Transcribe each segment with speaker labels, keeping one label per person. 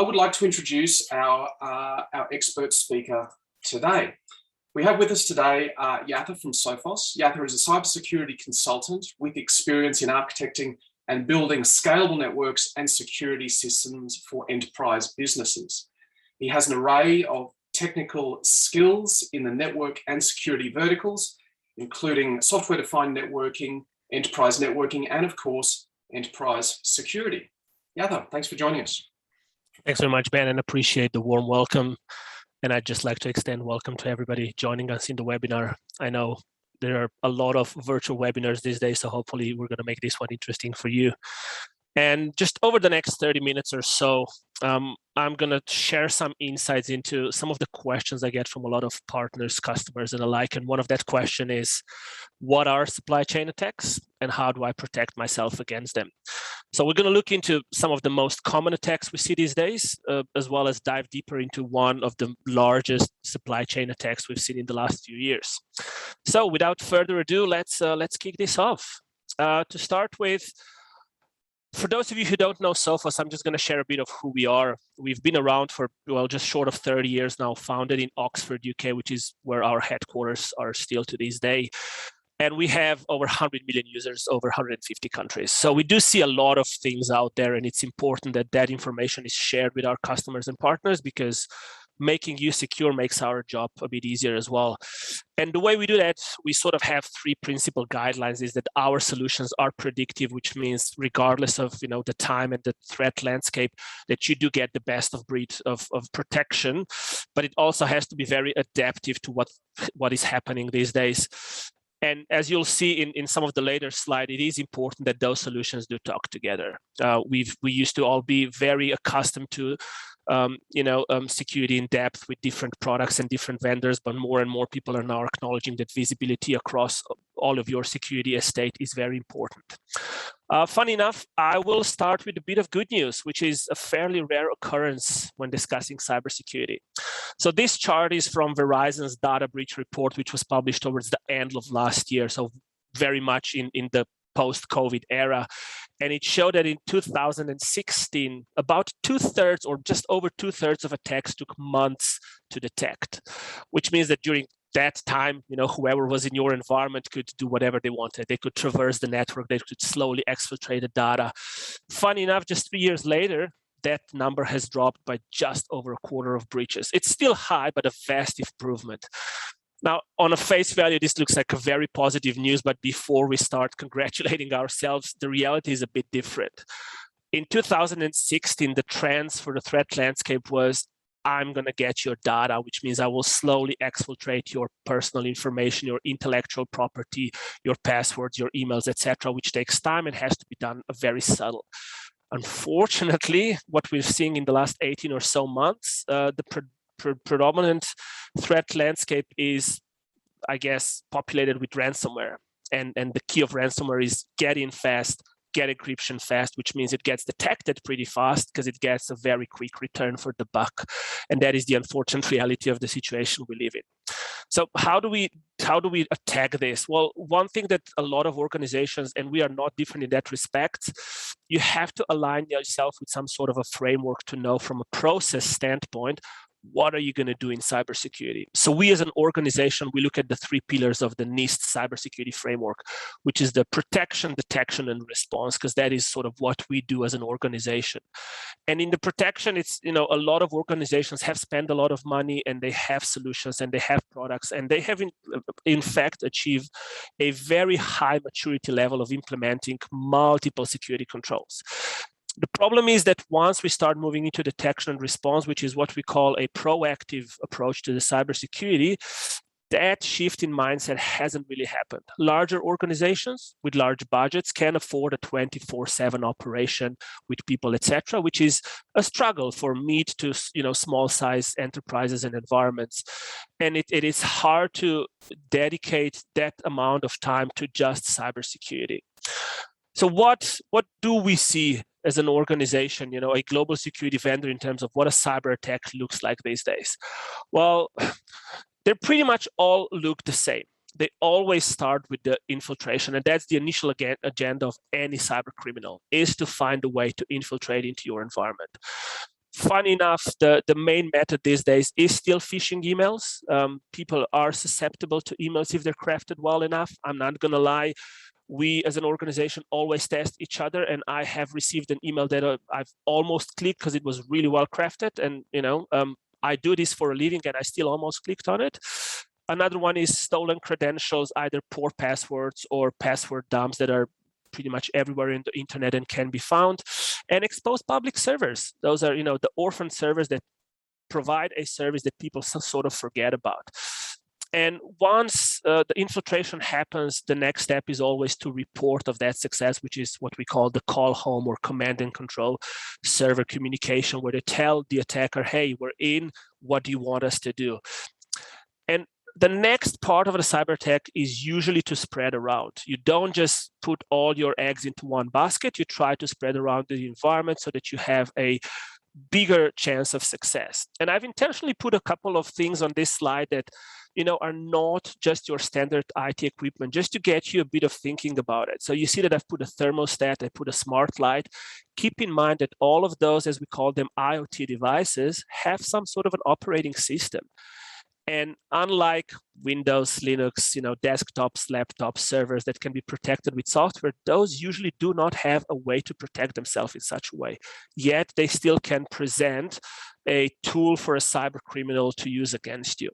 Speaker 1: I would like to introduce our expert speaker today. We have with us today Jasa from Sophos. Jasa is a cybersecurity consultant with experience in architecting and building scalable networks and security systems for enterprise businesses. He has an array of technical skills in the network and security verticals, including software-defined networking, enterprise networking, and of course, enterprise security. Jasa, thanks for joining us.
Speaker 2: Thanks very much, Ben, and appreciate the warm welcome. And I'd just like to extend welcome to everybody joining us in the webinar. I know there are a lot of virtual webinars these days, so hopefully we're going to make this one interesting for you. And just over the next 30 minutes or so, I'm going to share some insights into some of the questions I get from a lot of partners, customers, and alike. And one of that question is, what are supply chain attacks and how do I protect myself against them? So we're going to look into some of the most common attacks we see these days, as well as dive deeper into one of the largest supply chain attacks we've seen in the last few years. So without further ado, let's kick this off. To start with, for those of you who don't know Sophos, I'm just going to share a bit of who we are. We've been around for, well, just short of 30 years now, founded in Oxford, UK, which is where our headquarters are still to this day. And we have over 100 million users, over 150 countries. So we do see a lot of things out there, and it's important that that information is shared with our customers and partners, because making you secure makes our job a bit easier as well. And the way we do that, we sort of have three principal guidelines. Is that our solutions are predictive, which means regardless of the time and the threat landscape, that you do get the best of breed of protection. But it also has to be very adaptive to what is happening these days. And as you'll see in some of the later slides, it is important that those solutions do talk together. We used to all be very accustomed to security in depth with different products and different vendors, but more and more people are now acknowledging that visibility across all of your security estate is very important. Funny enough, I will start with a bit of good news, which is a fairly rare occurrence when discussing cybersecurity. So this chart is from Verizon's data breach report, which was published towards the end of last year, so very much in the post-COVID era. And it showed that in 2016, about 2/3 or just over 2/3 of attacks took months to detect, which means that during that time, whoever was in your environment could do whatever they wanted. They could traverse the network, they could slowly exfiltrate the data. Funny enough, just 3 years later, that number has dropped by just over a quarter of breaches. It's still high, but a vast improvement. Now, on a face value, this looks like a very positive news, but before we start congratulating ourselves, the reality is a bit different. In 2016, the trends for the threat landscape was, I'm going to get your data, which means I will slowly exfiltrate your personal information, your intellectual property, your passwords, your emails, etc., which takes time and has to be done very subtle. Unfortunately, what we've seen in the last 18 or so months, the predominant threat landscape is, I guess, populated with ransomware. And the key of ransomware is get in fast, get encryption fast, which means it gets detected pretty fast because it gets a very quick return for the buck. And that is the unfortunate reality of the situation we live in. So how do we attack this? Well, one thing that a lot of organizations, and we are not different in that respect, you have to align yourself with some sort of a framework to know from a process standpoint, what are you going to do in cybersecurity? So we as an organization, we look at the three pillars of the NIST cybersecurity framework, which is the protection, detection, and response, because that is sort of what we do as an organization. And in the protection, it's, a lot of organizations have spent a lot of money and they have solutions and they have products and they have in fact achieved a very high maturity level of implementing multiple security controls. The problem is that once we start moving into detection and response, which is what we call a proactive approach to the cybersecurity, that shift in mindset hasn't really happened. Larger organizations with large budgets can afford a 24/7 operation with people, etc., which is a struggle for mid to small size enterprises and environments. And it is hard to dedicate that amount of time to just cybersecurity. So what do we see as an organization, a global security vendor, in terms of what a cyber attack looks like these days? Well, they pretty much all look the same. They always start with the infiltration, and that's the initial agenda of any cyber criminal, is to find a way to infiltrate into your environment. Funny enough, the main method these days is still phishing emails. People are susceptible to emails if they're crafted well enough. I'm not going to lie. We as an organization always test each other, and I have received an email that I've almost clicked because it was really well crafted. And I do this for a living, and I still almost clicked on it. Another one is stolen credentials, either poor passwords or password dumps that are pretty much everywhere in the internet and can be found, and exposed public servers. Those are, the orphan servers that provide a service that people sort of forget about. And once the infiltration happens, the next step is always to report of that success, which is what we call the call home or command and control server communication, where they tell the attacker, hey, we're in, what do you want us to do? And the next part of the cyber attack is usually to spread around. You don't just put all your eggs into one basket. You try to spread around the environment so that you have a bigger chance of success. And I've intentionally put a couple of things on this slide that are not just your standard IT equipment, just to get you a bit of thinking about it. So you see that I've put a thermostat, I put a smart light. Keep in mind that all of those, as we call them, IoT devices, have some sort of an operating system. And unlike Windows, Linux, desktops, laptops, servers that can be protected with software, those usually do not have a way to protect themselves in such a way. Yet they still can present a tool for a cyber criminal to use against you.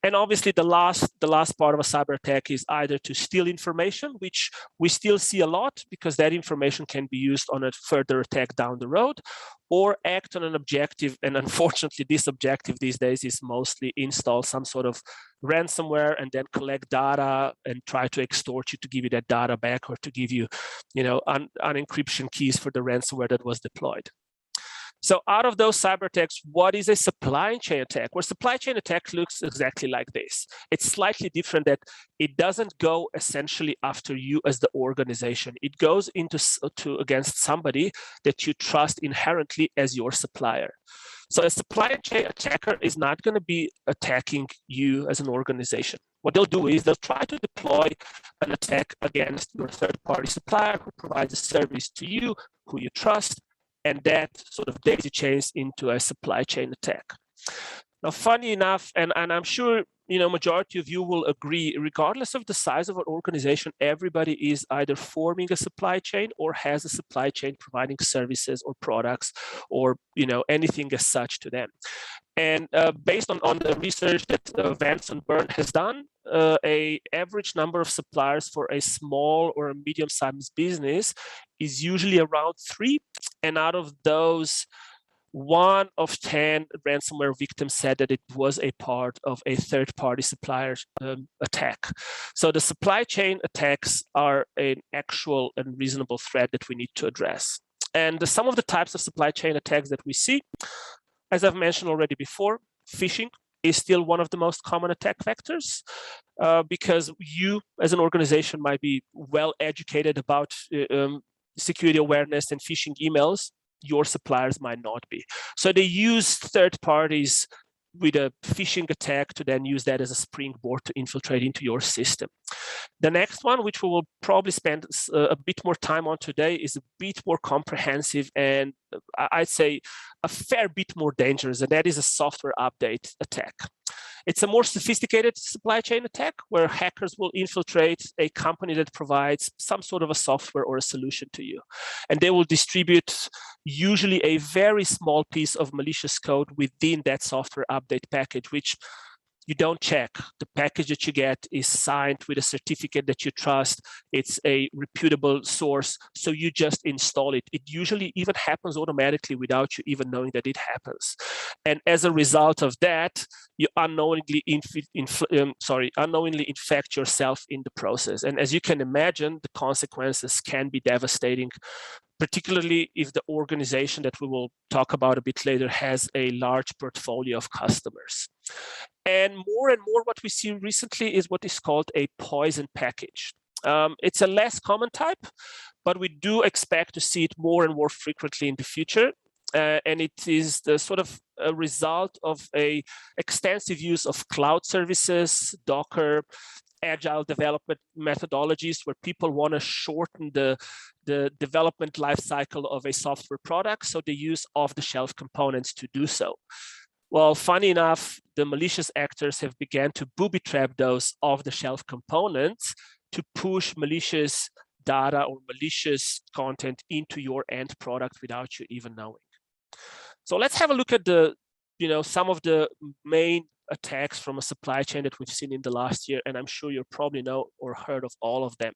Speaker 2: And obviously, the last part of a cyber attack is either to steal information, which we still see a lot because that information can be used on a further attack down the road, or act on an objective. And unfortunately, this objective these days is mostly install some sort of ransomware and then collect data and try to extort you to give you that data back, or to give you, unencryption keys for the ransomware that was deployed. So out of those cyber attacks, what is a supply chain attack? Well, supply chain attack looks exactly like this. It's slightly different that it doesn't go essentially after you as the organization. It goes against somebody that you trust inherently as your supplier. So a supply chain attacker is not going to be attacking you as an organization. What they'll do is they'll try to deploy an attack against your third-party supplier who provides a service to you, who you trust, and that sort of daisy chains into a supply chain attack. Now, funny enough, and I'm sure majority of you will agree, regardless of the size of an organization, everybody is either forming a supply chain or has a supply chain providing services or products or anything as such to them. And based on the research that Vance and Byrne has done, a average number of suppliers for a small or a medium-sized business is usually around 3. And out of those, 1 of 10 ransomware victims said that it was a part of a third-party supplier attack. So the supply chain attacks are an actual and reasonable threat that we need to address. And some of the types of supply chain attacks that we see, as I've mentioned already before, phishing is still one of the most common attack vectors because you as an organization might be well educated about security awareness and phishing emails. Your suppliers might not be. So they use third parties with a phishing attack to then use that as a springboard to infiltrate into your system. The next one, which we will probably spend a bit more time on today, is a bit more comprehensive and I'd say a fair bit more dangerous, and that is a software update attack. It's a more sophisticated supply chain attack where hackers will infiltrate a company that provides some sort of a software or a solution to you. And they will distribute usually a very small piece of malicious code within that software update package, which you don't check. The package that you get is signed with a certificate that you trust. It's a reputable source, so you just install it. It usually even happens automatically without you even knowing that it happens. And as a result of that, you unknowingly infect yourself in the process. And as you can imagine, the consequences can be devastating, particularly if the organization that we will talk about a bit later has a large portfolio of customers. And more what we see recently is what is called a poison package. It's a less common type, but we do expect to see it more and more frequently in the future. And it is the sort of a result of a extensive use of cloud services, Docker, agile development methodologies, where people want to shorten the the development life cycle of a software product, so they use off-the-shelf components to do so. Well, funny enough, the malicious actors have begun to booby-trap those off-the-shelf components to push malicious data or malicious content into your end product without you even knowing. So let's have a look at the, some of the main attacks from a supply chain that we've seen in the last year, and I'm sure you probably know or heard of all of them.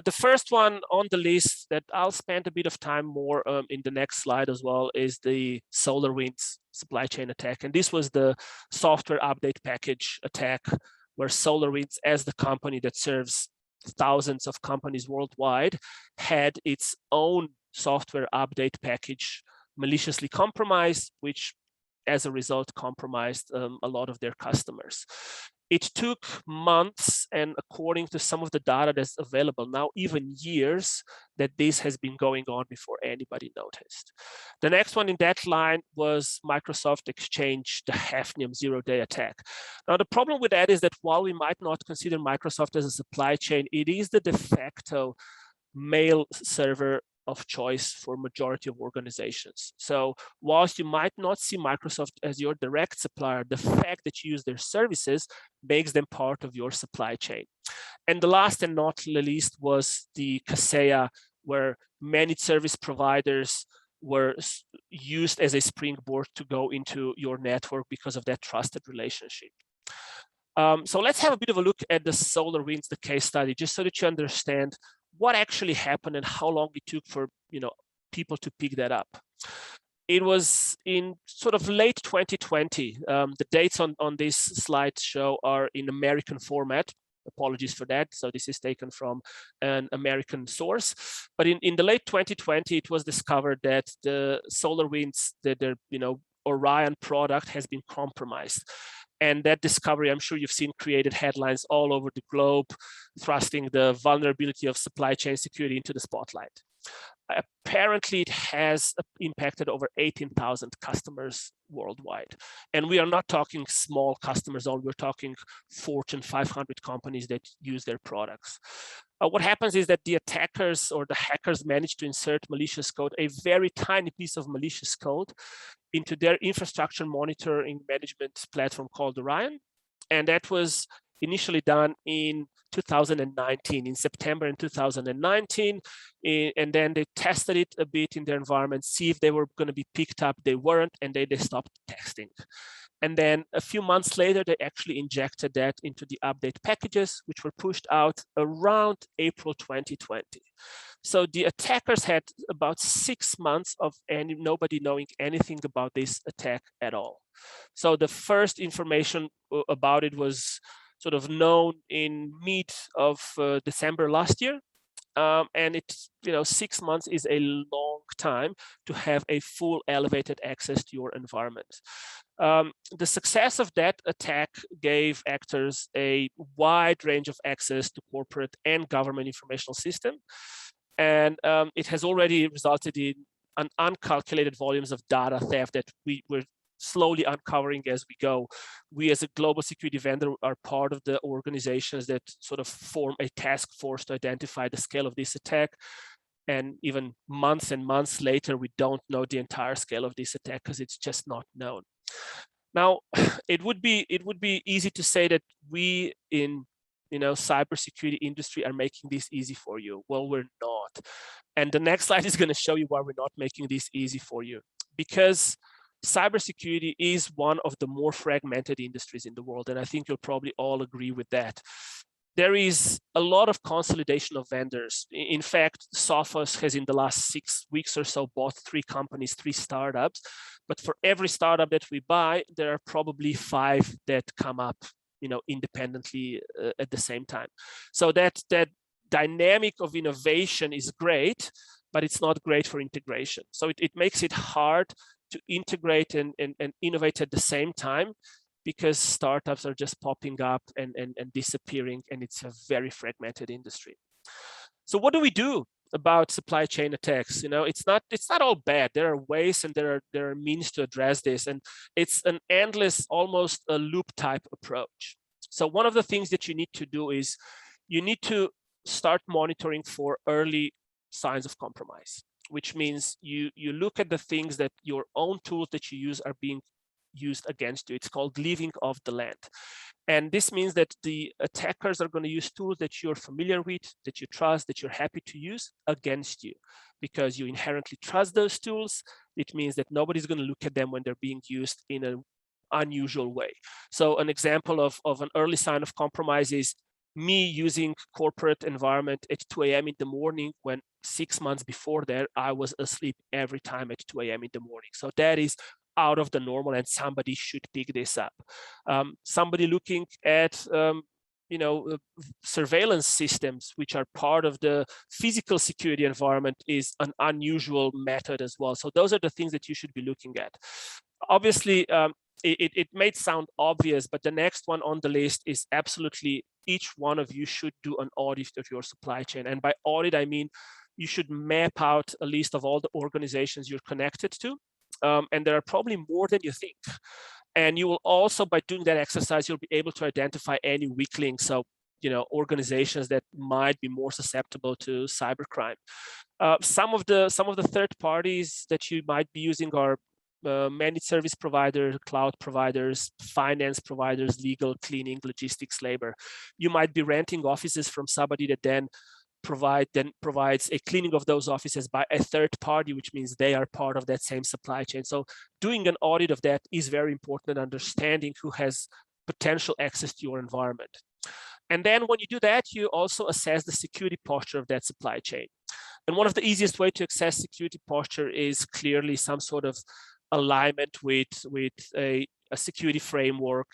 Speaker 2: The first one on the list that I'll spend a bit of time more in the next slide as well is the SolarWinds supply chain attack. And this was the software update package attack, where SolarWinds, as the company that serves thousands of companies worldwide, had its own software update package maliciously compromised, which as a result compromised a lot of their customers. It took months, and according to some of the data that's available now, even years, that this has been going on before anybody noticed. The next one in that line was Microsoft Exchange, the Hafnium zero-day attack. Now, the problem with that is that while we might not consider Microsoft as a supply chain, it is the de facto mail server of choice for majority of organizations. So whilst you might not see Microsoft as your direct supplier, the fact that you use their services makes them part of your supply chain. And the last and not the least was the Kaseya, where managed service providers were used as a springboard to go into your network because of that trusted relationship. So let's have a bit of a look at the SolarWinds, the case study, just so that you understand what actually happened and how long it took for people to pick that up. It was in sort of late 2020. The dates on this slide show are in American format. Apologies for that. So this is taken from an American source. But in the late 2020, it was discovered that the SolarWinds, their Orion product has been compromised. And that discovery, I'm sure you've seen, created headlines all over the globe, thrusting the vulnerability of supply chain security into the spotlight. Apparently, it has impacted over 18,000 customers worldwide. And we are not talking small customers, we're talking Fortune 500 companies that use their products. What happens is that the attackers or the hackers manage to insert malicious code, a very tiny piece of malicious code, into their infrastructure monitoring management platform called Orion. And that was initially done in 2019, in September in 2019. And then they tested it a bit in their environment, see if they were going to be picked up. They weren't, and they stopped testing. And then a few months later, they actually injected that into the update packages, which were pushed out around April 2020. So the attackers had about 6 months of nobody knowing anything about this attack at all. So the first information about it was sort of known in mid of December last year. And it's, 6 months is a long time to have a full elevated access to your environment. The success of that attack gave actors a wide range of access to corporate and government informational system. And it has already resulted in an uncalculated volumes of data theft that we're slowly uncovering as we go. We as a global security vendor are part of the organizations that sort of form a task force to identify the scale of this attack. And even months and months later, we don't know the entire scale of this attack because it's just not known. Now, it would be easy to say that we in cybersecurity industry are making this easy for you. Well, we're not. And the next slide is going to show you why we're not making this easy for you. Because cybersecurity is one of the more fragmented industries in the world, and I think you'll probably all agree with that. There is a lot of consolidation of vendors. In fact, Sophos has in the last 6 weeks or so bought 3 companies, 3 startups. But for every startup that we buy, there are probably 5 that come up, independently at the same time. So that dynamic of innovation is great, but it's not great for integration. So it makes it hard to integrate and innovate at the same time, because startups are just popping up and disappearing, and it's a very fragmented industry. So what do we do about supply chain attacks? It's not all bad. There are ways and there are means to address this, and it's an endless, almost a loop type approach. So one of the things that you need to do is you need to start monitoring for early signs of compromise, which means you look at the things that your own tools that you use are being used against you. It's called leaving of the land. And this means that the attackers are going to use tools that you're familiar with, that you trust, that you're happy to use against you, because you inherently trust those tools. It means that nobody's going to look at them when they're being used in an unusual way. So an example of an early sign of compromise is me using corporate environment at 2 a.m. in the morning, when 6 months before that, I was asleep every time at 2 a.m. in the morning. So that is out of the normal, and somebody should pick this up. Somebody looking at surveillance systems, which are part of the physical security environment, is an unusual method as well. So those are the things that you should be looking at. Obviously, it may sound obvious, but the next one on the list is absolutely each one of you should do an audit of your supply chain. And by audit, I mean you should map out a list of all the organizations you're connected to. And there are probably more than you think. And you will also, by doing that exercise, you'll be able to identify any weak links. So, organizations that might be more susceptible to cybercrime. Some of the third parties that you might be using are managed service providers, cloud providers, finance providers, legal, cleaning, logistics, labor. You might be renting offices from somebody that then provides a cleaning of those offices by a third party, which means they are part of that same supply chain. So doing an audit of that is very important, and understanding who has potential access to your environment. And then when you do that, you also assess the security posture of that supply chain. And one of the easiest way to assess security posture is clearly some sort of alignment with a security framework,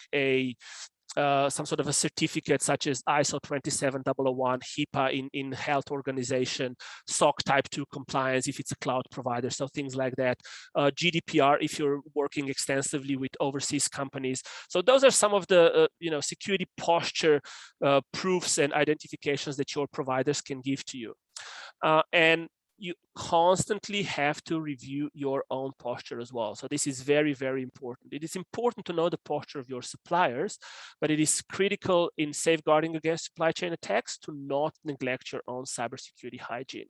Speaker 2: some sort of a certificate such as ISO 27001, HIPAA in health organization, SOC type 2 compliance if it's a cloud provider, so things like that. GDPR if you're working extensively with overseas companies. So those are some of the security posture proofs and identifications that your providers can give to you. And you constantly have to review your own posture as well. So this is very, very important. It is important to know the posture of your suppliers, but it is critical in safeguarding against supply chain attacks to not neglect your own cybersecurity hygiene.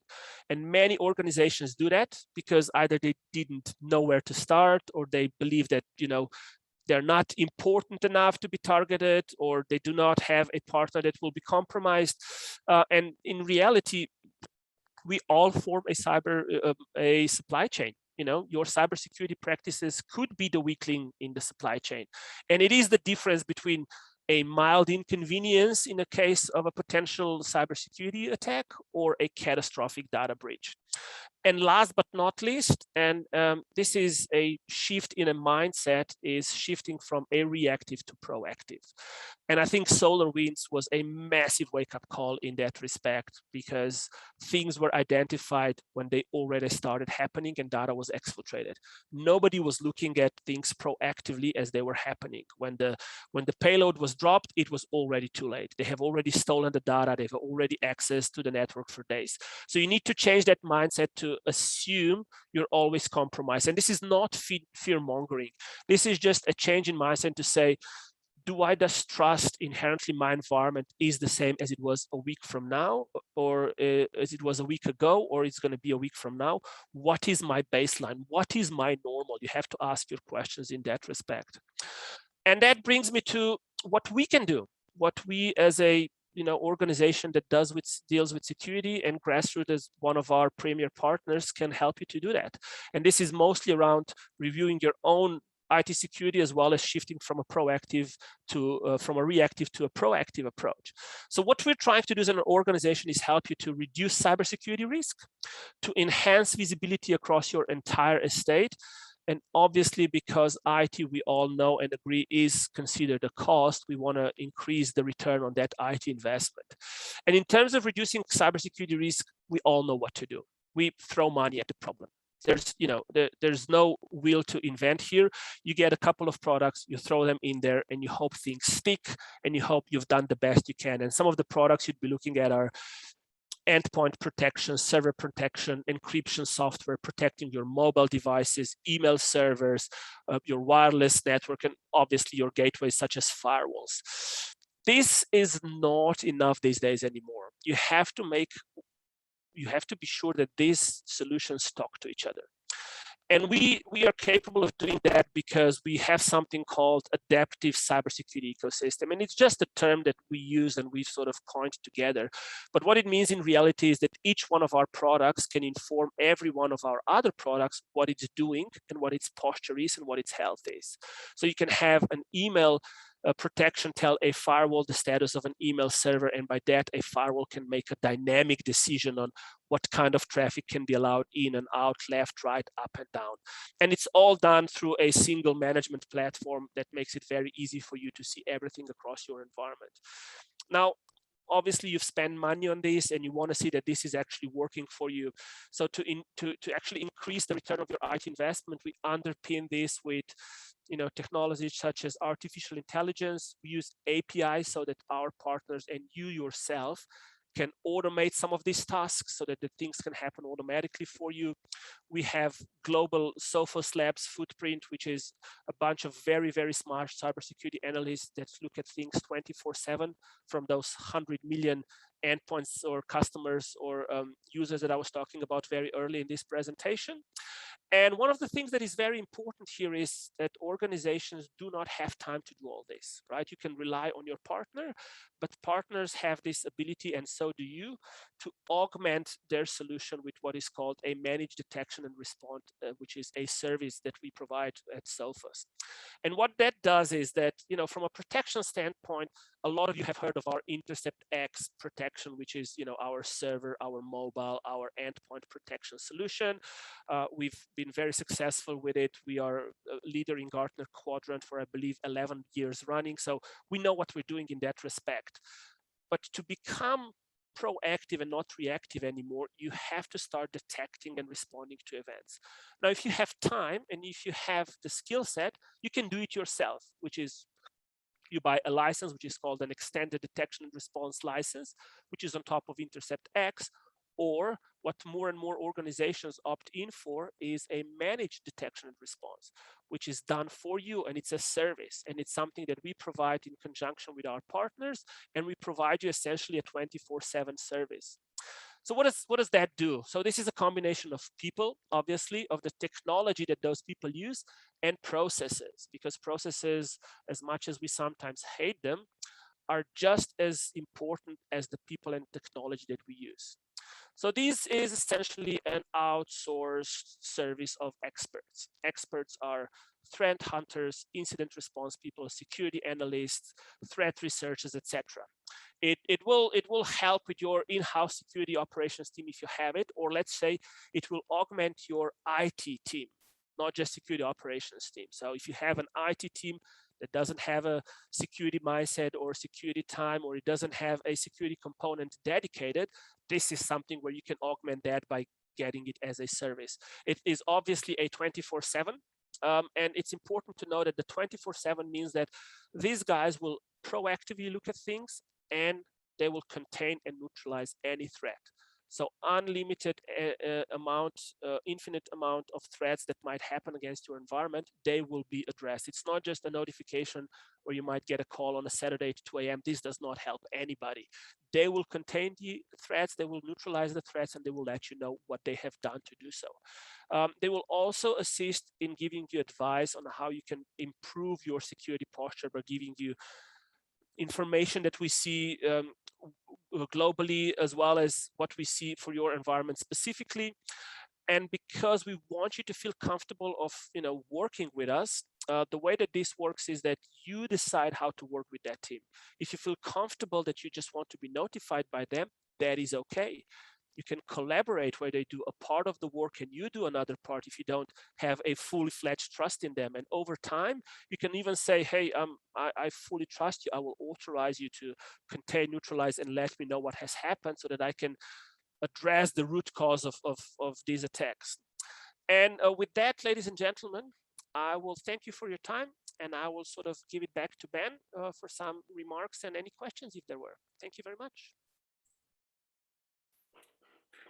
Speaker 2: And many organizations do that because either they didn't know where to start, or they believe that, they're not important enough to be targeted, or they do not have a partner that will be compromised. And in reality, we all form a supply chain. Your cybersecurity practices could be the weak link in the supply chain. And it is the difference between a mild inconvenience in a case of a potential cybersecurity attack or a catastrophic data breach. And last but not least, and this is a shift in a mindset, is shifting from a reactive to proactive. And I think SolarWinds was a massive wake-up call in that respect, because things were identified when they already started happening and data was exfiltrated. Nobody was looking at things proactively as they were happening. When the payload was dropped, it was already too late. They have already stolen the data. They've already access to the network for days. So you need to change that mindset to assume you're always compromised. And this is not fear-mongering. This is just a change in mindset to say, do I just trust inherently my environment is the same as it was a week from now, or as it was a week ago, or it's going to be a week from now? What is my baseline? What is my normal? You have to ask your questions in that respect. And that brings me to what we can do, what we as a organization that deals with security, and Grassroots as one of our premier partners can help you to do that. And this is mostly around reviewing your own IT security, as well as shifting from a reactive to a proactive approach. So what we're trying to do as an organization is help you to reduce cybersecurity risk, to enhance visibility across your entire estate. And obviously, because IT, we all know and agree, is considered a cost, we want to increase the return on that IT investment. And in terms of reducing cybersecurity risk, we all know what to do. We throw money at the problem. There's no will to invent here. You get a couple of products, you throw them in there, and you hope things stick, and you hope you've done the best you can. And some of the products you'd be looking at are endpoint protection, server protection, encryption software, protecting your mobile devices, email servers, your wireless network, and obviously your gateways such as firewalls. This is not enough these days anymore. You have to make you have to be sure that these solutions talk to each other. And we are capable of doing that because we have something called adaptive cybersecurity ecosystem. And it's just a term that we use and we've sort of coined together. But what it means in reality is that each one of our products can inform every one of our other products what it's doing and what its posture is and what its health is. So you can have an email protection tell a firewall the status of an email server, and by that a firewall can make a dynamic decision on what kind of traffic can be allowed in and out, left, right, up and down. And it's all done through a single management platform that makes it very easy for you to see everything across your environment. Now, obviously you've spent money on this and you want to see that this is actually working for you. So to actually increase the return of your IT investment, we underpin this with technologies such as artificial intelligence. We use APIs so that our partners and you yourself can automate some of these tasks so that the things can happen automatically for you. We have global Sophos Labs footprint, which is a bunch of very, very smart cybersecurity analysts that look at things 24/7 from those 100 million endpoints or customers or users that I was talking about very early in this presentation. And one of the things that is very important here is that organizations do not have time to do all this, right? You can rely on your partner, but partners have this ability, and so do you, to augment their solution with what is called a managed detection and response, which is a service that we provide at Sophos. And what that does is that, from a protection standpoint, a lot of you have heard of our Intercept X protection, which is, our server, our mobile, our endpoint protection solution. We've been very successful with it. We are a leader in Gartner Quadrant for, I believe, 11 years running. So we know what we're doing in that respect. But to become proactive and not reactive anymore, you have to start detecting and responding to events. Now, if you have time and if you have the skill set, you can do it yourself, which is you buy a license, which is called an extended detection and response license, which is on top of Intercept X. Or what more and more organizations opt in for is a managed detection and response, which is done for you, and it's a service, and it's something that we provide in conjunction with our partners, and we provide you essentially a 24/7 service. So what does that do? So this is a combination of people, obviously, of the technology that those people use, and processes, because processes, as much as we sometimes hate them, are just as important as the people and technology that we use. So this is essentially an outsourced service of experts. Experts are threat hunters, incident response people, security analysts, threat researchers, etc. It will help with your in-house security operations team if you have it, or let's say it will augment your IT team, not just security operations team. So if you have an IT team that doesn't have a security mindset or security time, or it doesn't have a security component dedicated, this is something where you can augment that by getting it as a service. It is obviously a 24/7, and it's important to know that the 24/7 means that these guys will proactively look at things and they will contain and neutralize any threat. So unlimited infinite amount of threats that might happen against your environment, they will be addressed. It's not just a notification where you might get a call on a Saturday at 2 a.m. This does not help anybody. They will contain the threats, they will neutralize the threats, and they will let you know what they have done to do so. They will also assist in giving you advice on how you can improve your security posture by giving you information that we see globally, as well as what we see for your environment specifically. And because we want you to feel comfortable of working with us, the way that this works is that you decide how to work with that team. If you feel comfortable that you just want to be notified by them, that is okay. You can collaborate where they do a part of the work and you do another part if you don't have a fully fledged trust in them. And over time, you can even say, hey, I fully trust you. I will authorize you to contain, neutralize, and let me know what has happened so that I can address the root cause of these attacks. And with that, ladies and gentlemen, I will thank you for your time, and I will sort of give it back to Ben for some remarks and any questions if there were. Thank you very much.